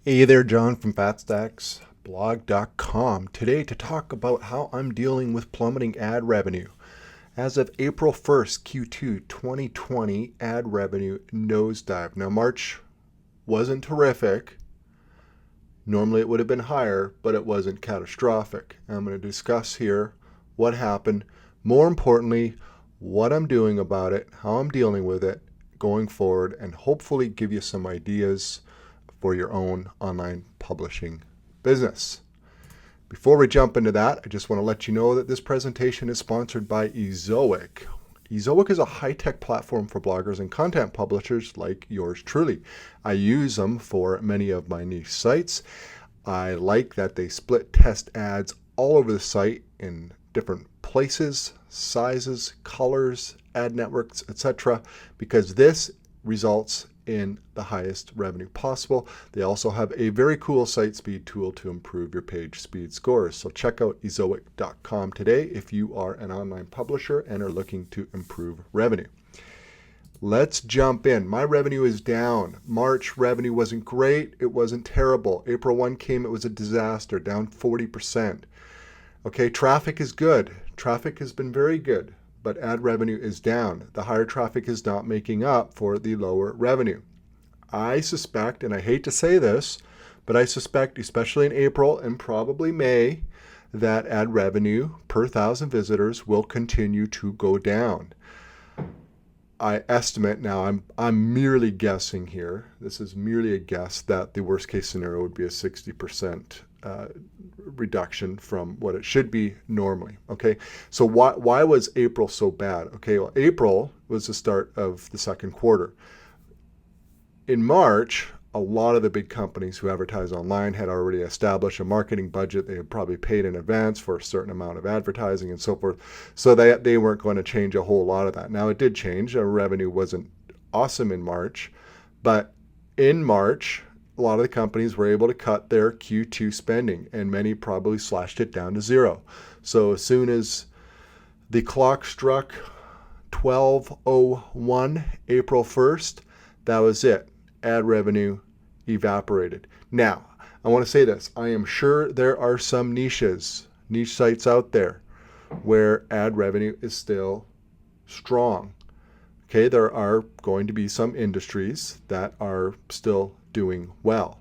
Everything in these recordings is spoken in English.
Hey there, John from FatStacksBlog.com. Today to talk about how I'm dealing with plummeting ad revenue. As of April 1st, Q2 2020, ad revenue nosedive. Now, March wasn't terrific. Normally it would have been higher, but it wasn't catastrophic. I'm going to discuss here what happened. More importantly, what I'm doing about it, how I'm dealing with it going forward, and hopefully give you some ideas for your own online publishing business. Before we jump into that, I just want to let you know that this presentation is sponsored by Ezoic. Ezoic is a high-tech platform for bloggers and content publishers like yours truly. I use them for many of my niche sites. I like that they split test ads all over the site in different places, sizes, colors, ad networks, etc., because this results in the highest revenue possible. They also have a very cool site speed tool to improve your page speed scores. So check out ezoic.com today if you are an online publisher and are looking to improve revenue. Let's jump in. My revenue is down. March revenue wasn't great. It wasn't terrible. April 1 came, it was a disaster, down 40%. Okay, traffic is good. Traffic has been very good, but ad revenue is down. The higher traffic is not making up for the lower revenue. I suspect, and I hate to say this, but I suspect, especially in April and probably May, that ad revenue per 1,000 visitors will continue to go down. I estimate, now I'm merely guessing here, this is merely a guess, that the worst case scenario would be a 60% reduction from what it should be normally. Okay, so why was April so bad? Okay, well, April was the start of the second quarter. In March, a lot of the big companies who advertise online had already established a marketing budget. They had probably paid in advance for a certain amount of advertising and so forth, so they weren't going to change a whole lot of that. Now, it did change. Our revenue wasn't awesome in March, but in March, a lot of the companies were able to cut their Q2 spending, and many probably slashed it down to zero. So as soon as the clock struck 12:01 April 1st, that was it. Ad revenue evaporated. Now, I want to say this. I am sure there are some niche sites out there where ad revenue is still strong. Okay, there are going to be some industries that are still doing well.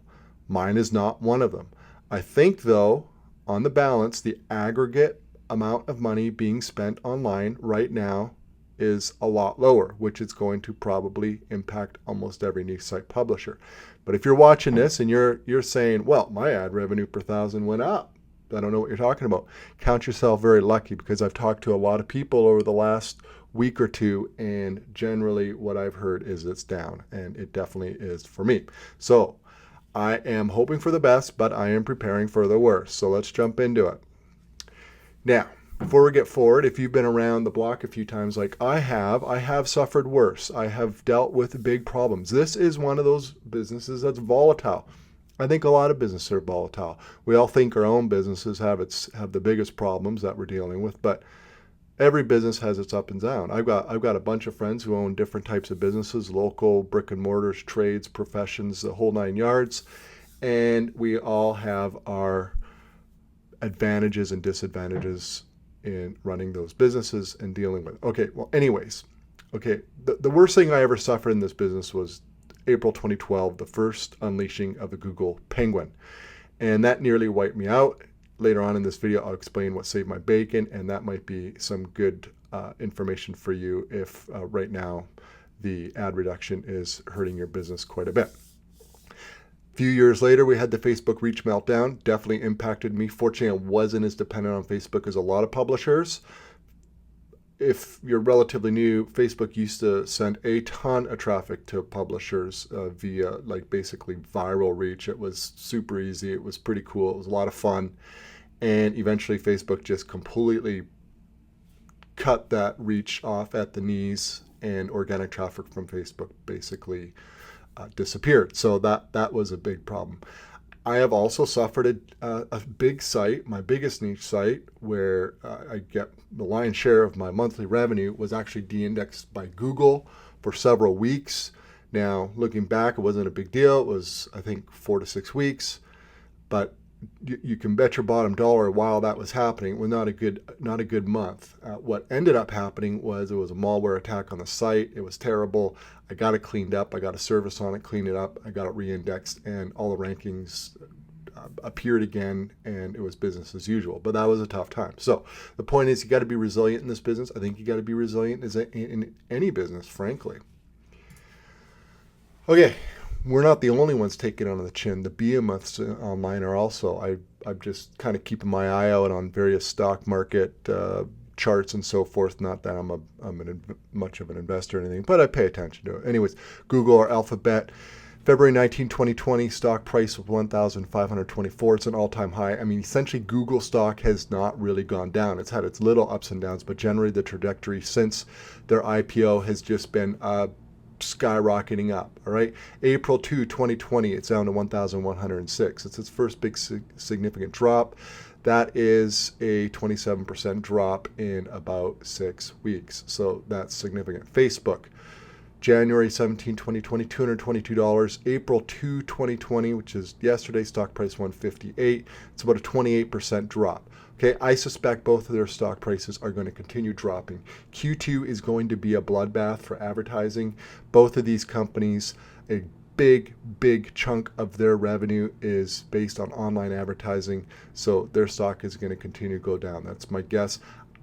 Mine is not one of them. I think, though, on the balance, the aggregate amount of money being spent online right now is a lot lower, which is going to probably impact almost every niche site publisher. But if you're watching this and you're saying, well, my ad revenue per 1,000 went up, I don't know what you're talking about. Count yourself very lucky, because I've talked to a lot of people over the last week or two, and generally what I've heard is it's down, and it definitely is for me. So I am hoping for the best, but I am preparing for the worst. So let's jump into it. Now, before we get forward, if you've been around the block a few times like I have suffered worse. I have dealt with big problems. This is one of those businesses that's volatile. I think a lot of businesses are volatile. We all think our own businesses have the biggest problems that we're dealing with, but every business has its up and down. I've got a bunch of friends who own different types of businesses, local, brick and mortars, trades, professions, the whole nine yards, and we all have our advantages and disadvantages in running those businesses and dealing with it. Okay, well, anyways, okay, the worst thing I ever suffered in this business was April 2012, the first unleashing of the Google Penguin. And that nearly wiped me out. Later on in this video, I'll explain what saved my bacon, and that might be some good information for you if right now the ad reduction is hurting your business quite a bit. A few years later, we had the Facebook reach meltdown. Definitely impacted me. Fortunately, I wasn't as dependent on Facebook as a lot of publishers. If you're relatively new, Facebook used to send a ton of traffic to publishers via basically viral reach. It was super easy. It was pretty cool. It was a lot of fun. And eventually Facebook just completely cut that reach off at the knees, and organic traffic from Facebook basically disappeared. So that was a big problem. I have also suffered a big site, my biggest niche site, where I get the lion's share of my monthly revenue, was actually de-indexed by Google for several weeks. Now, looking back, it wasn't a big deal. It was, I think, 4 to 6 weeks, but you can bet your bottom dollar while that was happening, it was not a good month. What ended up happening was it was a malware attack on the site. It was terrible. I got it cleaned up. I got a service on it, cleaned it up. I got it re-indexed, and all the rankings appeared again, and it was business as usual. But that was a tough time. So the point is, you got to be resilient in this business. I think you got to be resilient in any business, frankly. Okay, we're not the only ones taking it on the chin. The Behemoths online are also. I'm just kind of keeping my eye out on various stock market charts and so forth. Not that I'm much of an investor or anything, but I pay attention to it. Anyways, Google or Alphabet. February 19, 2020, stock price of 1,524. It's an all-time high. I mean, essentially, Google stock has not really gone down. It's had its little ups and downs, but generally the trajectory since their IPO has just been skyrocketing up. All right, April 2, 2020, it's down to 1,106. It's its first big significant drop. That is a 27% drop in about 6 weeks. So that's significant. Facebook, January 17, 2020, $222. April 2, 2020, which is yesterday, stock price 158. It's about a 28% drop. Okay, I suspect both of their stock prices are going to continue dropping. Q2 is going to be a bloodbath for advertising. Both of these companies, a big chunk of their revenue is based on online advertising, so their stock is going to continue to go down. That's my guess.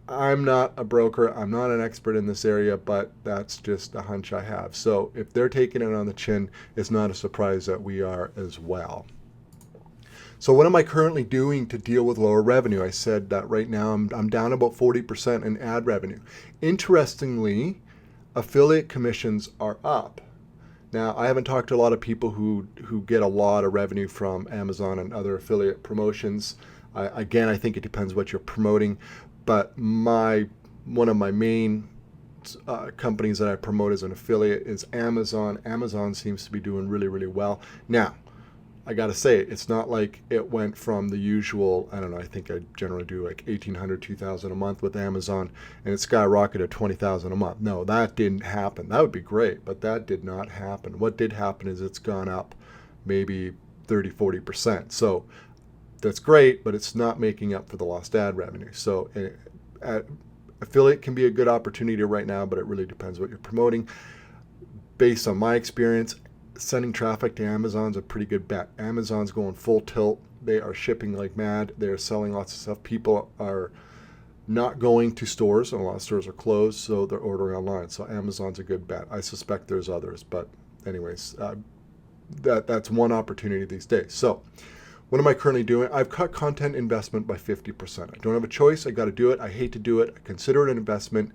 I'm not a broker. I'm not an expert in this area, but that's just a hunch I have. So if they're taking it on the chin, it's not a surprise that we are as well. So what am I currently doing to deal with lower revenue? I said that right now I'm down about 40% in ad revenue. Interestingly, affiliate commissions are up. Now, I haven't talked to a lot of people who get a lot of revenue from Amazon and other affiliate promotions. Again, I think it depends what you're promoting, but one of my main companies that I promote as an affiliate is Amazon. Amazon seems to be doing really well. Now, I got to say, it's not like it went from the usual, I don't know, I think I generally do like $1,800, $2,000 a month with Amazon, and it skyrocketed to $20,000 a month. No, that didn't happen. That would be great, but that did not happen. What did happen is it's gone up maybe 30, 40%. So that's great, but it's not making up for the lost ad revenue. So affiliate can be a good opportunity right now, but it really depends what you're promoting. Based on my experience, sending traffic to Amazon's a pretty good bet. Amazon's going full tilt. They are shipping like mad. They're selling lots of stuff. People are not going to stores, and a lot of stores are closed, so they're ordering online. So Amazon's a good bet. I suspect there's others, but anyways, that's one opportunity these days. So what am I currently doing? I've cut content investment by 50%. I don't have a choice. I got to do it. I hate to do it. I consider it an investment.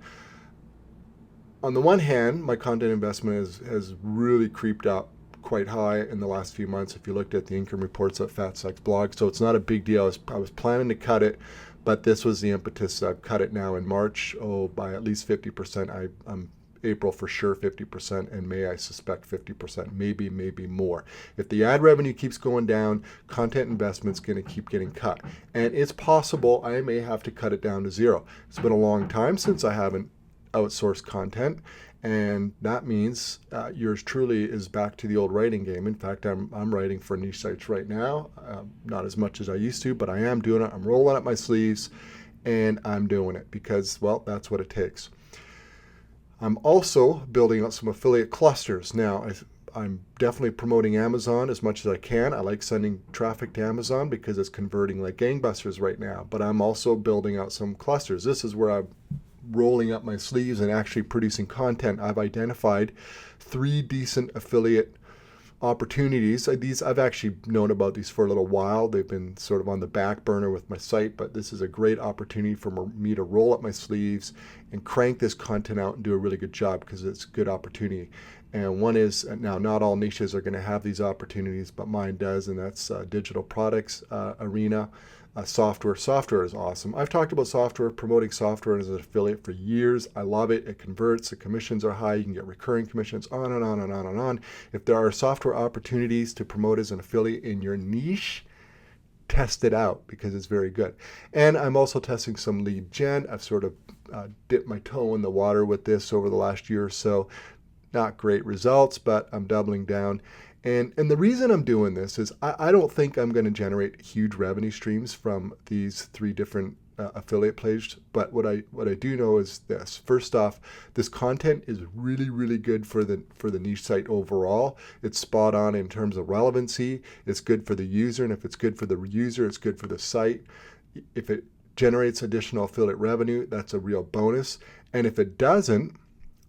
On the one hand, my content investment has really creeped up quite high in the last few months. If you looked at the income reports at Fat Sex Blog, so it's not a big deal. I was planning to cut it, but this was the impetus. I've cut it now in March, by at least 50%. I'm April for sure 50%, and May I suspect 50%, maybe more. If the ad revenue keeps going down, content investment's going to keep getting cut, and it's possible I may have to cut it down to zero. It's been a long time since I haven't outsourced content, and that means yours truly is back to the old writing game. In fact, I'm writing for niche sites right now, not as much as I used to, but I am doing it. I'm rolling up my sleeves, and I'm doing it because, well, that's what it takes. I'm also building out some affiliate clusters. Now, I'm definitely promoting Amazon as much as I can. I like sending traffic to Amazon because it's converting like gangbusters right now, but I'm also building out some clusters. This is where I'm rolling up my sleeves and actually producing content. I've identified 3 decent affiliate opportunities. I've actually known about these for a little while. They've been sort of on the back burner with my site, but this is a great opportunity for me to roll up my sleeves and crank this content out and do a really good job because it's a good opportunity. And one is, now not all niches are going to have these opportunities, but mine does, and that's digital products arena. Software is awesome. I've talked about software, promoting software as an affiliate for years. I love it. It converts. The commissions are high. You can get recurring commissions, on and on and on and on. If there are software opportunities to promote as an affiliate in your niche, test it out because it's very good. And I'm also testing some lead gen. I've sort of dipped my toe in the water with this over the last year or so. Not great results, but I'm doubling down. And the reason I'm doing this is I don't think I'm going to generate huge revenue streams from these three different affiliate pages. But what I do know is this. First off, this content is really, really good for the niche site overall. It's spot on in terms of relevancy. It's good for the user, and if it's good for the user, it's good for the site. If it generates additional affiliate revenue, that's a real bonus. And if it doesn't,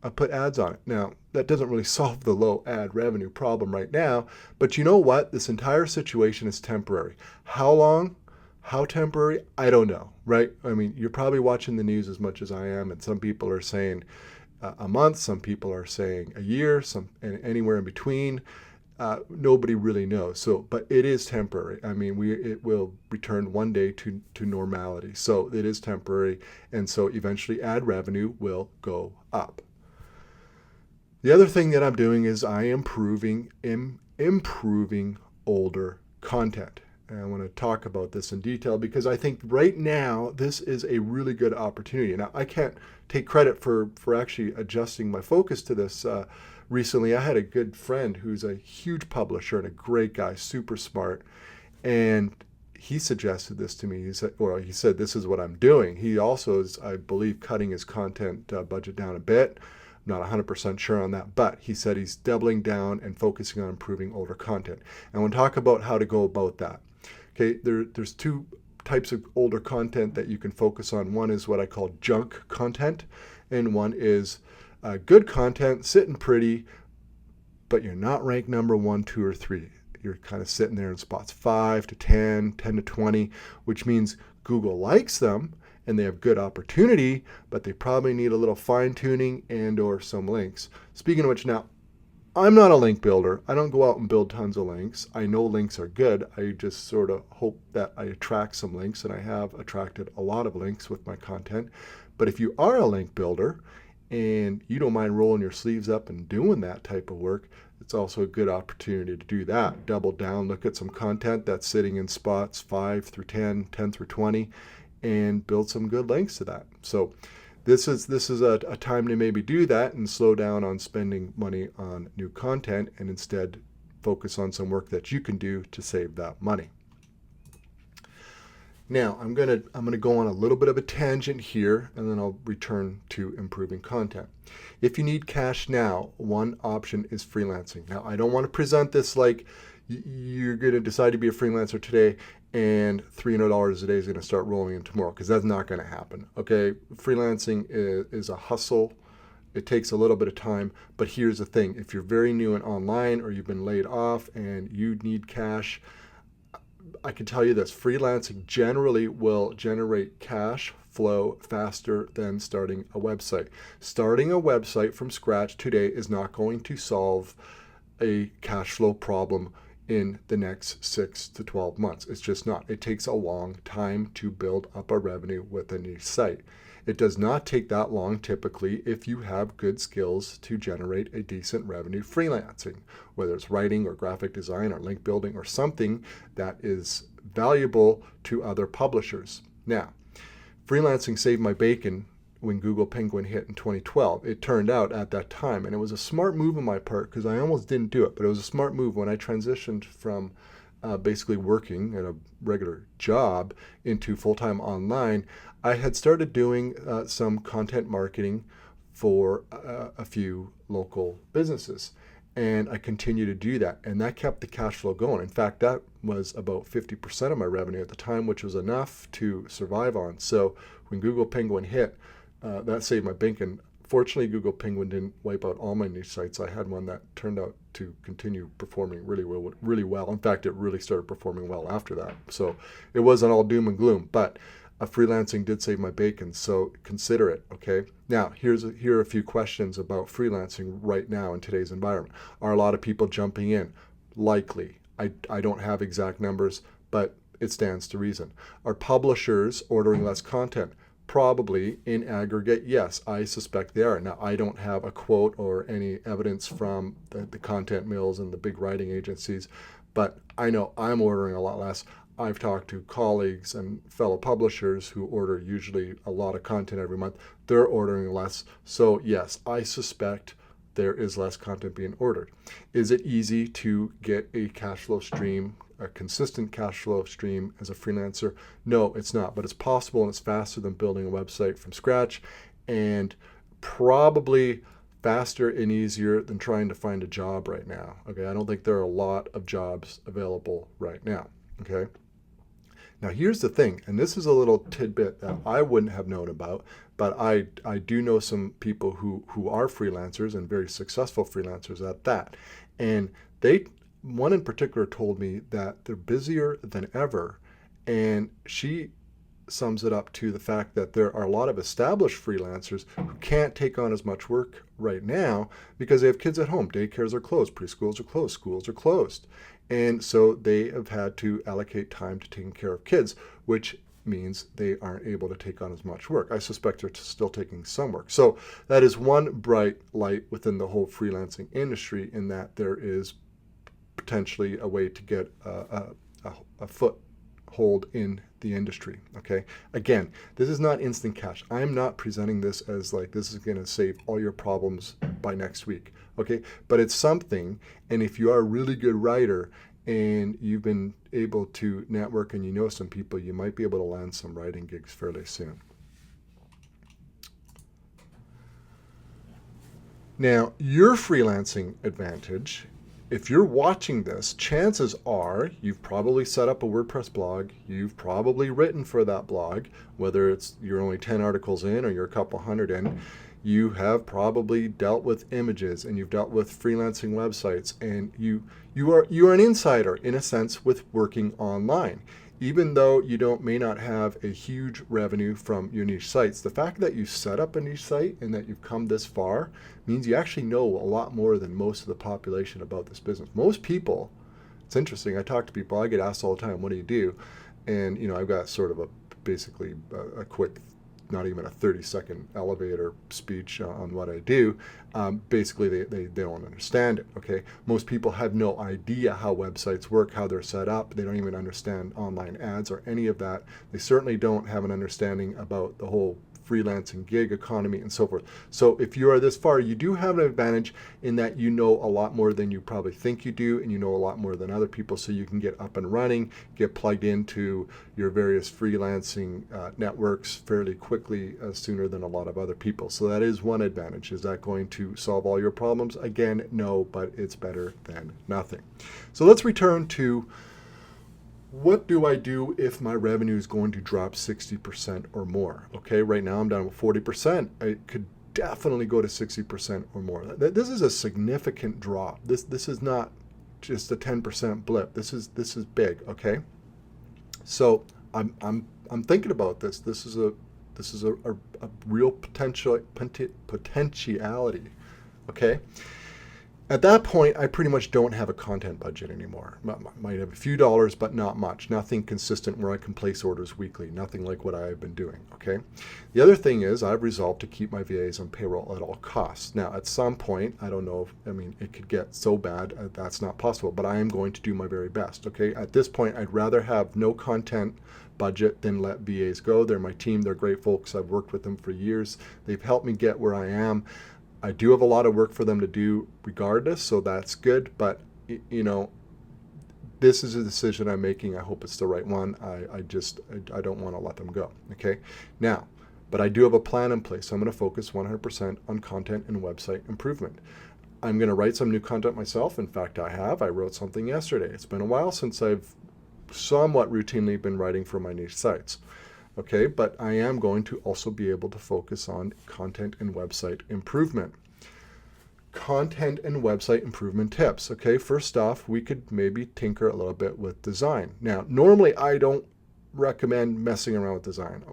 I put ads on it. Now, that doesn't really solve the low ad revenue problem right now, but you know what? This entire situation is temporary. How long? How temporary? I don't know, right? I mean, you're probably watching the news as much as I am, and some people are saying a month, some people are saying a year, and anywhere in between. Nobody really knows. So, but it is temporary. I mean, it will return one day to normality. So it is temporary, and so eventually ad revenue will go up. The other thing that I'm doing is I am improving older content. And I want to talk about this in detail because I think right now this is a really good opportunity. Now, I can't take credit for actually adjusting my focus to this. Recently, I had a good friend who's a huge publisher and a great guy, super smart, and he suggested this to me. He said, this is what I'm doing. He also is, I believe, cutting his content budget down a bit. Not 100% sure on that, but he said he's doubling down and focusing on improving older content. And we'll talk about how to go about that. Okay, there's two types of older content that you can focus on. One is what I call junk content, and one is good content, sitting pretty, but you're not ranked number 1, 2, or 3. You're kind of sitting there in spots 5 to 10, 10 to 20, which means Google likes them, and they have good opportunity, but they probably need a little fine tuning and or some links. Speaking of which, now, I'm not a link builder. I don't go out and build tons of links. I know links are good. I just sort of hope that I attract some links, and I have attracted a lot of links with my content. But if you are a link builder and you don't mind rolling your sleeves up and doing that type of work, it's also a good opportunity to do that. Double down, look at some content that's sitting in spots 5 through 10, 10 through 20, and build some good links to that. So this is a time to maybe do that and slow down on spending money on new content and instead focus on some work that you can do to save that money. Now I'm gonna go on a little bit of a tangent here, and then I'll return to improving content. If you need cash now, one option is freelancing. Now I don't want to present this like you're going to decide to be a freelancer today and $300 a day is going to start rolling in tomorrow, because that's not going to happen. Okay, freelancing is a hustle. It takes a little bit of time, but here's the thing. If you're very new and online, or you've been laid off and you need cash, I can tell you this: freelancing generally will generate cash flow faster than starting a website. Starting a website from scratch today is not going to solve a cash flow problem in the next 6 to 12 months. It's just not. It takes a long time to build up a revenue with a new site. It does not take that long typically if you have good skills to generate a decent revenue freelancing, whether it's writing or graphic design or link building or something that is valuable to other publishers. Now, freelancing saved my bacon when Google Penguin hit in 2012. It turned out at that time, and it was a smart move on my part because I almost didn't do it, but it was a smart move when I transitioned from basically working at a regular job into full-time online. I had started doing some content marketing for a few local businesses, and I continued to do that, and that kept the cash flow going. In fact, that was about 50% of my revenue at the time, which was enough to survive on. So when Google Penguin hit, that saved my bacon. Fortunately, Google Penguin didn't wipe out all my niche sites. I had one that turned out to continue performing really well. In fact, it really started performing well after that. So it wasn't all doom and gloom, but freelancing did save my bacon. So consider it, okay? Now, here are a few questions about freelancing right now in today's environment. Are a lot of people jumping in? Likely. I don't have exact numbers, but it stands to reason. Are publishers ordering less content? Probably in aggregate, yes, I suspect they are. Now, I don't have a quote or any evidence from the content mills and the big writing agencies, but I know I'm ordering a lot less. I've talked to colleagues and fellow publishers who order usually a lot of content every month. They're ordering less. So yes, I suspect there is less content being ordered. Is it easy to get a cash flow stream, a consistent cash flow stream as a freelancer? No, it's not, but it's possible, and it's faster than building a website from scratch, and probably faster and easier than trying to find a job right now. Okay, I don't think there are a lot of jobs available right now. Okay. Now here's the thing, and this is a little tidbit that I wouldn't have known about, but I do know some people who are freelancers and very successful freelancers at that. And one in particular told me that they're busier than ever, and she sums it up to the fact that there are a lot of established freelancers who can't take on as much work right now because they have kids at home. Daycares are closed, preschools are closed, schools are closed. And so they have had to allocate time to taking care of kids, which means they aren't able to take on as much work. I suspect they're still taking some work. So that is one bright light within the whole freelancing industry, in that there is potentially a way to get a foothold in the industry. Okay, again, this is not instant cash. I'm not presenting this as like this is going to save all your problems by next week. Okay, but it's something, and if you are a really good writer and you've been able to network and you know some people, you might be able to land some writing gigs fairly soon. Now, your freelancing advantage, if you're watching this, chances are you've probably set up a WordPress blog. You've probably written for that blog, whether it's you're only 10 articles in or you're a couple hundred in. You have probably dealt with images, and you've dealt with freelancing websites, and you are an insider in a sense with working online. Even though you may not have a huge revenue from your niche sites, the fact that you set up a niche site and that you've come this far means you actually know a lot more than most of the population about this business. Most people, it's interesting, I talk to people, I get asked all the time, what do you do? And I've got sort of basically a quick, not even a 30-second elevator speech on what I do. Basically, they don't understand it, okay? Most people have no idea how websites work, how they're set up. They don't even understand online ads or any of that. They certainly don't have an understanding about the whole freelancing gig economy and so forth. So if you are this far, you do have an advantage in that you know a lot more than you probably think you do, and you know a lot more than other people, so you can get up and running, get plugged into your various freelancing networks fairly quickly, sooner than a lot of other people. So that is one advantage. Is that going to solve all your problems? Again, no, but it's better than nothing. So let's return to what do I do if my revenue is going to drop 60% or more? Okay, right now I'm down with 40%. I could definitely go to 60% or more. This is a significant drop. This is not just a 10% blip. This is big. Okay, so I'm thinking about this. This is a real potentiality. Okay. At that point, I pretty much don't have a content budget anymore. Might have a few dollars, but not much. Nothing consistent where I can place orders weekly. Nothing like what I've been doing, okay? The other thing is I've resolved to keep my VAs on payroll at all costs. Now, at some point, I don't know, it could get so bad that's not possible, but I am going to do my very best, okay? At this point, I'd rather have no content budget than let VAs go. They're my team. They're great folks. I've worked with them for years. They've helped me get where I am. I do have a lot of work for them to do regardless, so that's good, but this is a decision I'm making. I hope it's the right one. I don't want to let them go, okay? Now, but I do have a plan in place. So I'm going to focus 100% on content and website improvement. I'm going to write some new content myself. In fact, I wrote something yesterday. It's been a while since I've somewhat routinely been writing for my niche sites. Okay, but I am going to also be able to focus on content and website improvement. Content and website improvement tips. Okay, first off, we could maybe tinker a little bit with design. Now, normally I don't recommend messing around with design.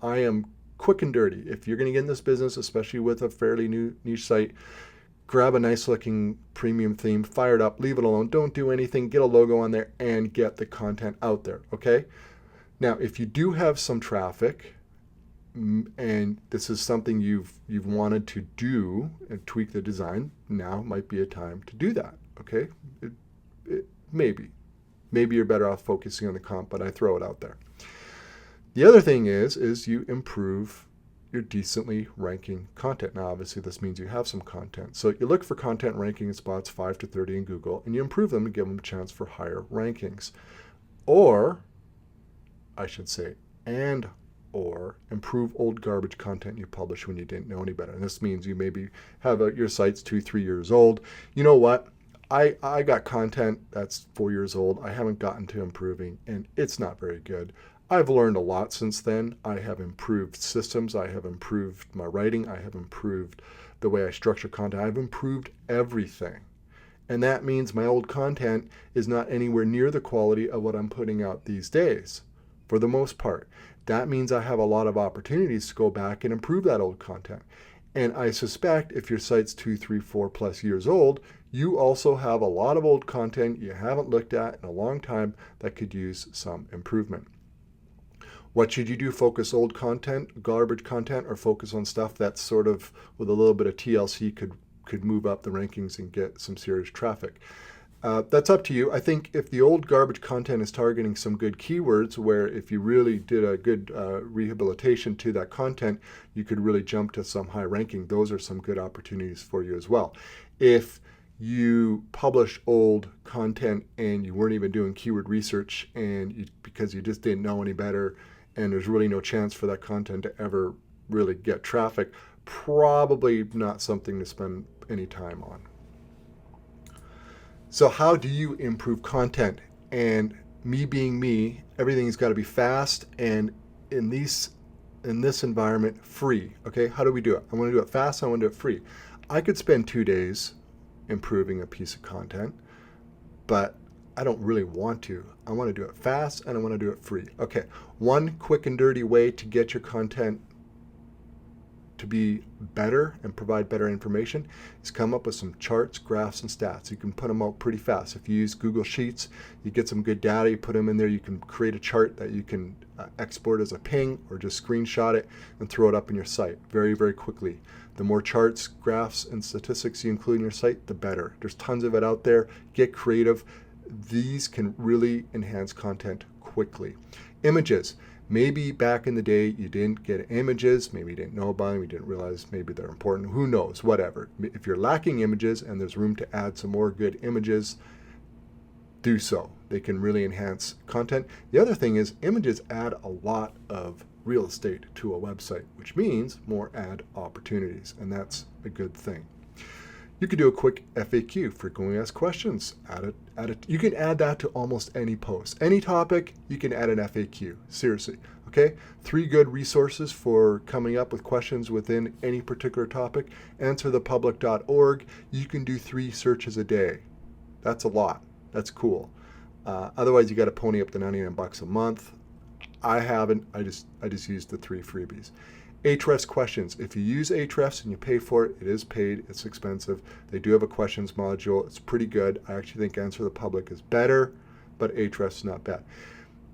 I am quick and dirty. If you're going to get in this business, especially with a fairly new niche site, grab a nice looking premium theme, fire it up, leave it alone, don't do anything, get a logo on there, and get the content out there, okay? Now, if you do have some traffic, and this is something you've wanted to do and tweak the design, now might be a time to do that, okay? Maybe you're better off focusing on the comp, but I throw it out there. The other thing is you improve you're decently ranking content. Now, obviously, this means you have some content. So you look for content ranking spots 5 to 30 in Google, and you improve them and give them a chance for higher rankings. Or, I should say, or improve old garbage content you published when you didn't know any better. And this means you maybe have your site's 2-3 years old. You know what? I got content that's 4 years old. I haven't gotten to improving, and it's not very good. I've learned a lot since then. I have improved systems. I have improved my writing. I have improved the way I structure content. I've improved everything. And that means my old content is not anywhere near the quality of what I'm putting out these days, for the most part. That means I have a lot of opportunities to go back and improve that old content. And I suspect if your site's 2, 3, 4+ years old, you also have a lot of old content you haven't looked at in a long time that could use some improvement. What should you do? Focus old content, garbage content, or focus on stuff that's sort of with a little bit of TLC could move up the rankings and get some serious traffic? That's up to you. I think if the old garbage content is targeting some good keywords, where if you really did a good rehabilitation to that content, you could really jump to some high ranking. Those are some good opportunities for you as well. If you publish old content and you weren't even doing keyword research because you just didn't know any better, and there's really no chance for that content to ever really get traffic, probably not something to spend any time on. So how do you improve content? And me being me, everything's got to be fast, and in this environment, free. Okay, how do we do it? I want to do it fast. I want to do it free. I could spend 2 days improving a piece of content, but I don't really want to. I want to do it fast, and I want to do it free. Okay, one quick and dirty way to get your content to be better and provide better information is come up with some charts, graphs, and stats. You can put them out pretty fast. If you use Google Sheets, you get some good data, you put them in there, you can create a chart that you can export as a ping or just screenshot it and throw it up in your site very, very quickly. The more charts, graphs, and statistics you include in your site, the better. There's tons of it out there. Get creative. These can really enhance content quickly. Images. Maybe back in the day you didn't get images, maybe you didn't know about them, you didn't realize maybe they're important, who knows, whatever. If you're lacking images and there's room to add some more good images, do so. They can really enhance content. The other thing is images add a lot of real estate to a website, which means more ad opportunities, and that's a good thing. You can do a quick FAQ, frequently asked questions. Add it. You can add that to almost any post. Any topic, you can add an FAQ. Seriously, okay? 3 good resources for coming up with questions within any particular topic. Answerthepublic.org. You can do 3 searches a day. That's a lot. That's cool. Otherwise, you got to pony up the $99 a month. I haven't. I just used the 3 freebies. Ahrefs questions. If you use Ahrefs and you pay for it, it is paid. It's expensive. They do have a questions module. It's pretty good. I actually think Answer the Public is better, but Ahrefs is not bad.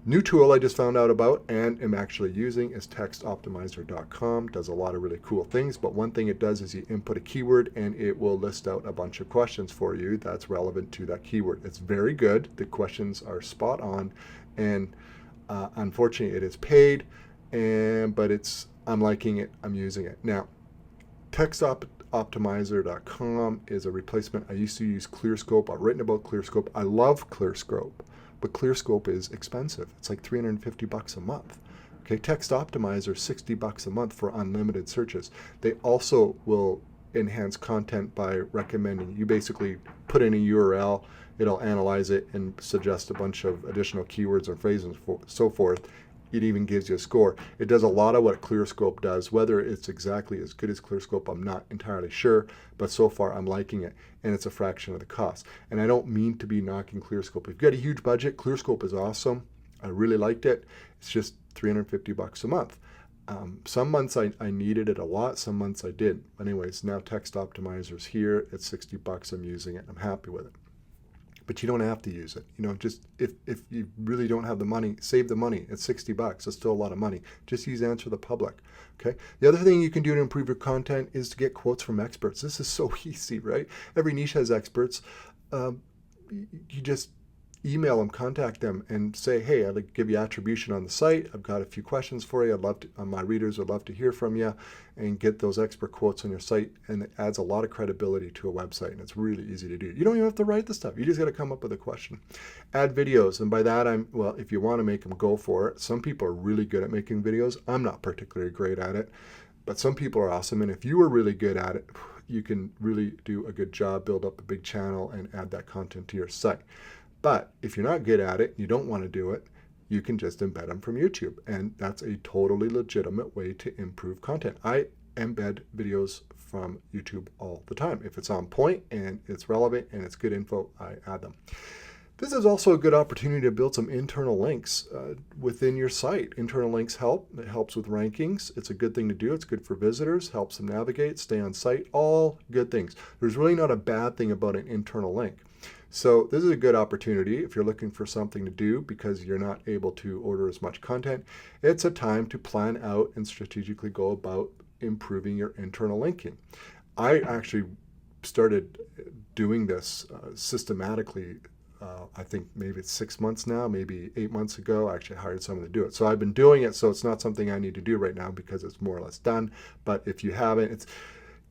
New tool I just found out about and am actually using is textoptimizer.com. Does a lot of really cool things, but one thing it does is you input a keyword and it will list out a bunch of questions for you that's relevant to that keyword. It's very good. The questions are spot on, and unfortunately it is paid, but I'm liking it. I'm using it. Now, textoptimizer.com is a replacement. I used to use ClearScope. I've written about ClearScope. I love ClearScope, but ClearScope is expensive. It's like $350 a month. Okay, Text Optimizer, $60 a month for unlimited searches. They also will enhance content by recommending. You basically put in a URL, it'll analyze it and suggest a bunch of additional keywords or phrases and so forth. It even gives you a score. It does a lot of what ClearScope does. Whether it's exactly as good as ClearScope, I'm not entirely sure, but so far I'm liking it, and it's a fraction of the cost. And I don't mean to be knocking ClearScope. If you've got a huge budget, ClearScope is awesome. I really liked it. It's just $350 a month. Some months I needed it a lot, some months I didn't. Anyways, now Text Optimizer's here. It's $60. I'm using it. I'm happy with it. But you don't have to use it. Just if you really don't have the money, save the money. It's $60. It's still a lot of money. Just use Answer the Public. Okay. The other thing you can do to improve your content is to get quotes from experts. This is so easy, right? Every niche has experts. You email them, contact them, and say, hey, I'd like to give you attribution on the site. I've got a few questions for you. I'd love to, my readers would love to hear from you, and get those expert quotes on your site. And it adds a lot of credibility to a website, and it's really easy to do. You don't even have to write the stuff. You just got to come up with a question. Add videos, and by that well, if you want to make them, go for it. Some people are really good at making videos. I'm not particularly great at it, but some people are awesome. And if you are really good at it, you can really do a good job, build up a big channel, and add that content to your site. But if you're not good at it, you don't want to do it, you can just embed them from YouTube. And that's a totally legitimate way to improve content. I embed videos from YouTube all the time. If it's on point and it's relevant and it's good info, I add them. This is also a good opportunity to build some internal links within your site. Internal links help. It helps with rankings. It's a good thing to do. It's good for visitors, helps them navigate, stay on site, all good things. There's really not a bad thing about an internal link. So this is a good opportunity if you're looking for something to do because you're not able to order as much content. It's a time to plan out and strategically go about improving your internal linking. I actually started doing this systematically. I think maybe it's 6 months now, maybe 8 months ago. I actually hired someone to do it. So I've been doing it, so it's not something I need to do right now because it's more or less done. But if you haven't,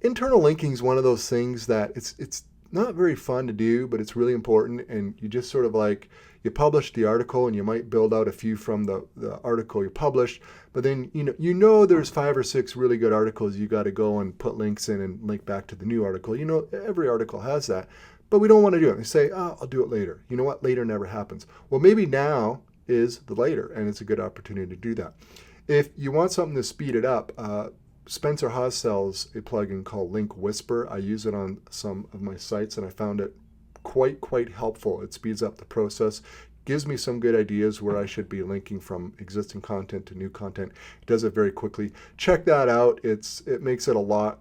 internal linking is one of those things that it's not very fun to do, but it's really important. And you just sort of like, you publish the article and you might build out a few from the article you published, but then you know there's 5 or 6 really good articles you got to go and put links in and link back to the new article. Every article has that, but we don't want to do it. We say, oh, I'll do it later. You know what? Later never happens. Well, maybe now is the later, and it's a good opportunity to do that. If you want something to speed it up, Spencer Haas sells a plugin called Link Whisper. I use it on some of my sites, and I found it quite helpful. It speeds up the process, gives me some good ideas where I should be linking from existing content to new content. It does it very quickly. Check that out. It makes it a lot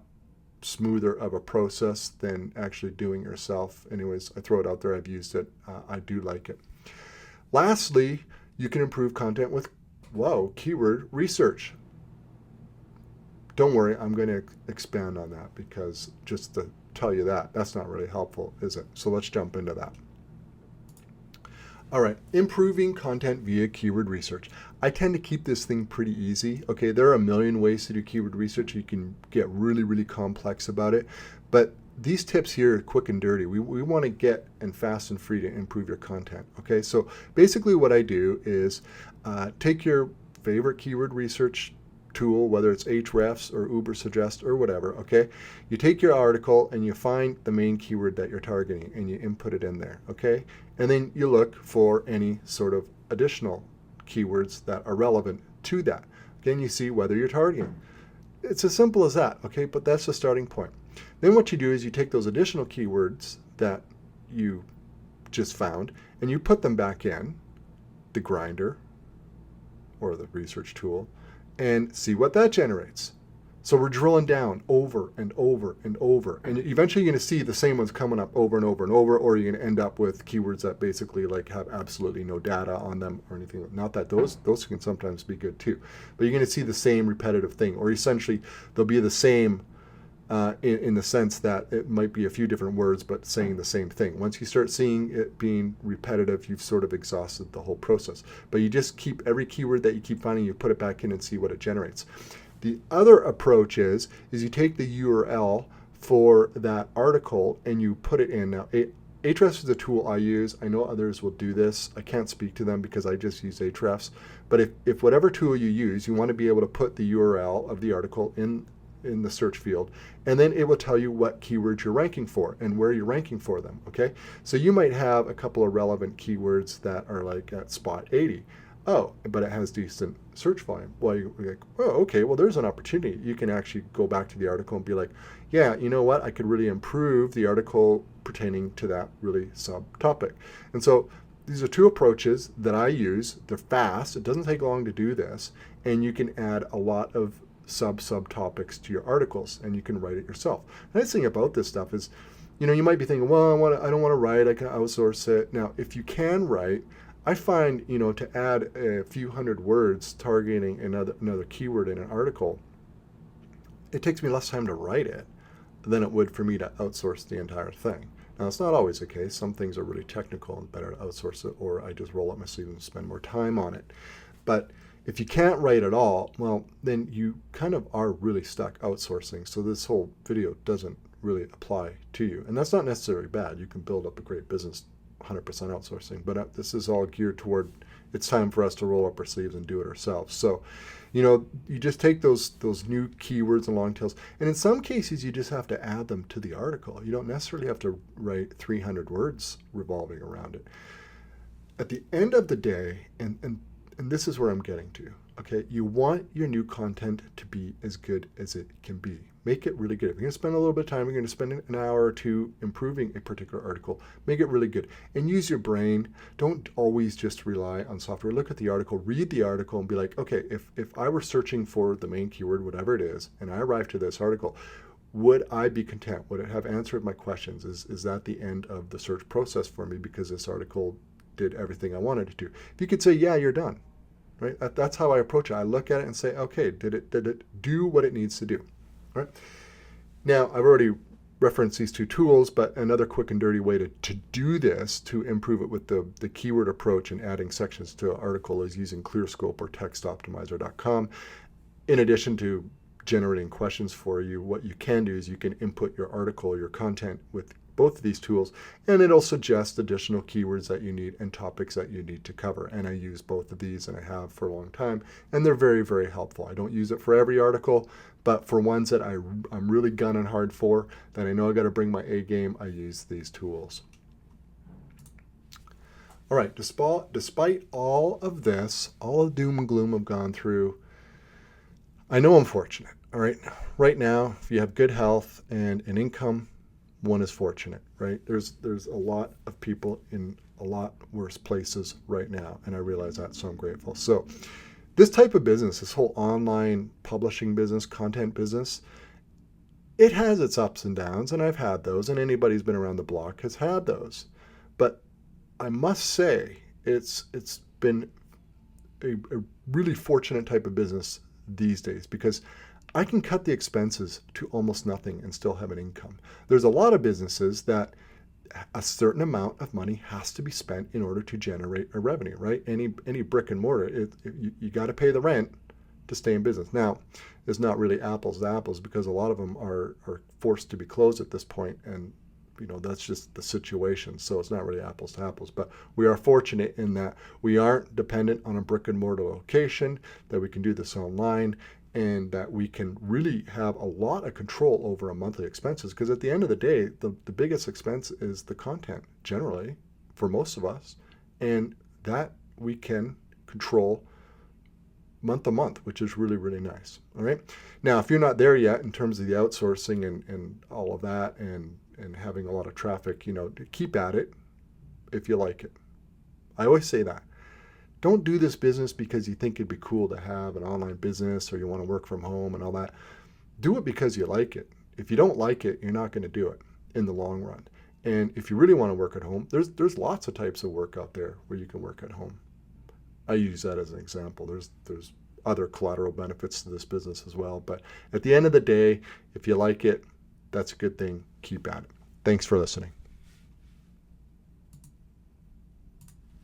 smoother of a process than actually doing it yourself. Anyways, I throw it out there. I've used it. I do like it. Lastly, you can improve content with, keyword research. Don't worry, I'm going to expand on that because just to tell you that's not really helpful, is it? So let's jump into that. All right, improving content via keyword research. I tend to keep this thing pretty easy. Okay, there are a million ways to do keyword research. You can get really complex about it, but these tips here are quick and dirty. We want to get and fast and free to improve your content. Okay, so basically what I do is take your favorite keyword research tool, whether it's Ahrefs or Ubersuggest or whatever, okay? You take your article and you find the main keyword that you're targeting and you input it in there, okay? And then you look for any sort of additional keywords that are relevant to that. Again, you see whether you're targeting. It's as simple as that, okay? But that's the starting point. Then what you do is you take those additional keywords that you just found and you put them back in the grinder or the research tool and see what that generates. So we're drilling down over and over and over, and eventually you're going to see the same ones coming up over and over and over, or you're going to end up with keywords that basically like have absolutely no data on them or anything. Not that those can sometimes be good too, but you're going to see the same repetitive thing, or essentially they'll be the same in the sense that it might be a few different words but saying the same thing. Once you start seeing it being repetitive, you've sort of exhausted the whole process. But you just keep every keyword that you keep finding, you put it back in and see what it generates. The other approach is you take the URL for that article and you put it in. Now, Ahrefs is a tool I use. I know others will do this. I can't speak to them because I just use Ahrefs. But if whatever tool you use, you want to be able to put the URL of the article in the search field, and then it will tell you what keywords you're ranking for and where you're ranking for them, okay? So you might have a couple of relevant keywords that are like at spot 80. Oh, but it has decent search volume. Well, you're like, oh, okay, well, there's an opportunity. You can actually go back to the article and be like, yeah, you know what? I could really improve the article pertaining to that really subtopic. And so these are two approaches that I use. They're fast. It doesn't take long to do this, and you can add a lot of subtopics to your articles, and you can write it yourself. The nice thing about this stuff is, you might be thinking, well, I don't want to write, I can outsource it. Now, if you can write, I find, to add a few hundred words targeting another keyword in an article, it takes me less time to write it than it would for me to outsource the entire thing. Now, it's not always the case. Some things are really technical and better to outsource it, or I just roll up my sleeves and spend more time on it. But if you can't write at all, well, then you kind of are really stuck outsourcing. So this whole video doesn't really apply to you. And that's not necessarily bad. You can build up a great business 100% outsourcing, but this is all geared toward it's time for us to roll up our sleeves and do it ourselves. So, you just take those new keywords and long tails, and in some cases you just have to add them to the article. You don't necessarily have to write 300 words revolving around it. At the end of the day, and this is where I'm getting to, okay, you want your new content to be as good as it can be. Make it really good. If you're going to spend a little bit of time, you're going to spend an hour or two improving a particular article, make it really good. And use your brain. Don't always just rely on software. Look at the article, read the article, and be like, okay, if I were searching for the main keyword, whatever it is, and I arrived to this article, would I be content? Would it have answered my questions? Is that the end of the search process for me because this article did everything I wanted it to? If you could say, yeah, you're done. Right? That's how I approach it. I look at it and say, okay, did it do what it needs to do? Right? Now, I've already referenced these two tools, but another quick and dirty way to do this, to improve it with the keyword approach and adding sections to an article, is using ClearScope or textoptimizer.com. In addition to generating questions for you, what you can do is you can input your article, your content with both of these tools, and it'll suggest additional keywords that you need and topics that you need to cover. And I use both of these, and I have for a long time, and they're very, very helpful. I don't use it for every article, but for ones that I'm really gunning hard for, that I know I got to bring my A game, I use these tools. All right, despite all of this, all the doom and gloom I've gone through, I know I'm fortunate. All right, right now, if you have good health and an income, one is fortunate, right? There's a lot of people in a lot worse places right now, and I realize that, so I'm grateful. So this type of business, this whole online publishing business, content business, it has its ups and downs, and I've had those, and anybody who's been around the block has had those. But I must say it's been a really fortunate type of business these days, because I can cut the expenses to almost nothing and still have an income. There's a lot of businesses that a certain amount of money has to be spent in order to generate a revenue, right? Any brick and mortar, you got to pay the rent to stay in business. Now, it's not really apples to apples, because a lot of them are forced to be closed at this point, and that's just the situation. So it's not really apples to apples, but we are fortunate in that we aren't dependent on a brick and mortar location, that we can do this online, and that we can really have a lot of control over our monthly expenses. Because at the end of the day, the biggest expense is the content, generally, for most of us, and that we can control month to month, which is really, really nice. All right. Now, if you're not there yet in terms of the outsourcing and all of that, and having a lot of traffic, keep at it if you like it. I always say that. Don't do this business because you think it'd be cool to have an online business, or you want to work from home and all that. Do it because you like it. If you don't like it, you're not going to do it in the long run. And if you really want to work at home, there's lots of types of work out there where you can work at home. I use that as an example. There's other collateral benefits to this business as well. But at the end of the day, if you like it, that's a good thing. Keep at it. Thanks for listening.